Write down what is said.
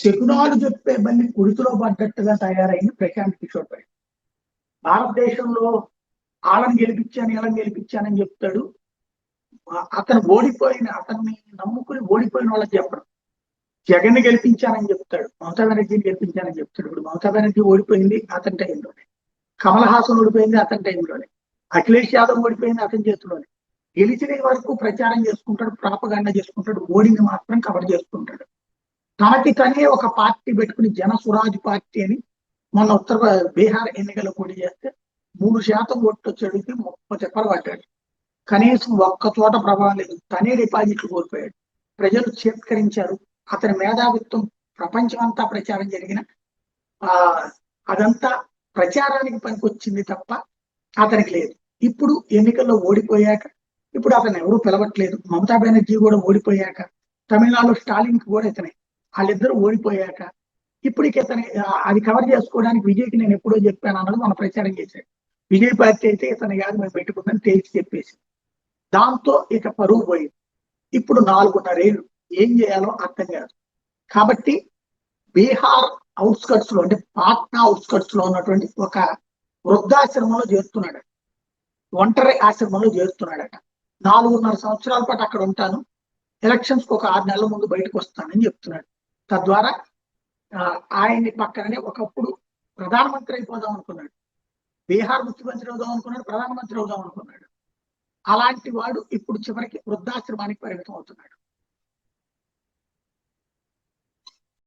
శకునాలు చెప్పే బల్లి కుడితిలో పడ్డట్టుగా తయారైంది ప్రశాంత్ కిషోర్ పై. భారతదేశంలో వాళ్ళని గెలిపించాను వీళ్ళని గెలిపించానని చెప్తాడు. అతను అతన్ని నమ్ముకుని ఓడిపోయిన వాళ్ళకి చెప్పడం. జగన్ ని గెలిపించానని చెప్తాడు, మమతా బెనర్జీని గెలిపించానని చెప్తాడు. ఇప్పుడు మమతా బెనర్జీ ఓడిపోయింది అతని టైంలోనే, కమల్ హాసన్ ఓడిపోయింది అతని టైంలోనే, అఖిలేష్ యాదవ్ ఓడిపోయింది అతని చేతిలోనే. గెలిచిన వరకు ప్రచారం చేసుకుంటాడు, ప్రాపగాండా చేసుకుంటాడు, ఓడింది మాత్రం కవర్ చేసుకుంటాడు. తనకి తనే ఒక పార్టీ పెట్టుకుని జన స్వరాజ్ పార్టీ అని మొన్న బీహార్ ఎన్నికల్లో పోటీ చేస్తే 3% ఓట్లు వచ్చేడికి 30 చెప్పలు పడ్డాడు. కనీసం ఒక్క చోట ప్రభావం లేదు, తనే డిపాజిట్లు కోల్పోయాడు. ప్రజలు చేత్కరించారు. అతని మేధావిత్వం ప్రపంచం అంతా ప్రచారం జరిగిన అదంతా ప్రచారానికి పనికొచ్చింది తప్ప అతనికి లేదు. ఇప్పుడు ఎన్నికల్లో ఓడిపోయాక ఇప్పుడు అతను ఎవరు పిలవట్లేదు. మమతా బెనర్జీ కూడా ఓడిపోయాక, తమిళనాడులో స్టాలిన్ కి కూడా ఇతనే, వాళ్ళిద్దరూ ఓడిపోయాక ఇప్పుడు ఇతని అది కవర్ చేసుకోవడానికి విజయ్కి నేను ఎప్పుడో చెప్పాను అన్నది మన ప్రచారం చేశాడు. విజయ్ పార్టీ అయితే ఇతను కాదు మేము పెట్టుకుందని తేల్చి చెప్పేసి, దాంతో ఇక పరువు పోయింది. ఇప్పుడు 4.5 ఏళ్ళు ఏం చేయాలో అర్థం కాదు. కాబట్టి బీహార్ అవుట్స్కట్స్ లో అంటే పాట్నా అవుట్స్కట్స్ లో ఉన్నటువంటి ఒక వృద్ధాశ్రమంలో చేరుతున్నాడు, ఒంటరి ఆశ్రమంలో చేరుతున్నాడట. 4.5 సంవత్సరాల పాటు అక్కడ ఉంటాను, ఎలక్షన్స్ కు ఒక 6 నెలల ముందు బయటకు వస్తానని చెప్తున్నాడు. తద్వారా ఆయన్ని పక్కననే ఒకప్పుడు ప్రధానమంత్రి అయిపోదాం అనుకున్నాడు, బీహార్ ముఖ్యమంత్రి అవుదాం అనుకున్నాడు, ప్రధానమంత్రి అవుదాం అనుకున్నాడు. అలాంటి వాడు ఇప్పుడు చివరికి వృద్ధాశ్రమానికి పరిమితం అవుతున్నాడు.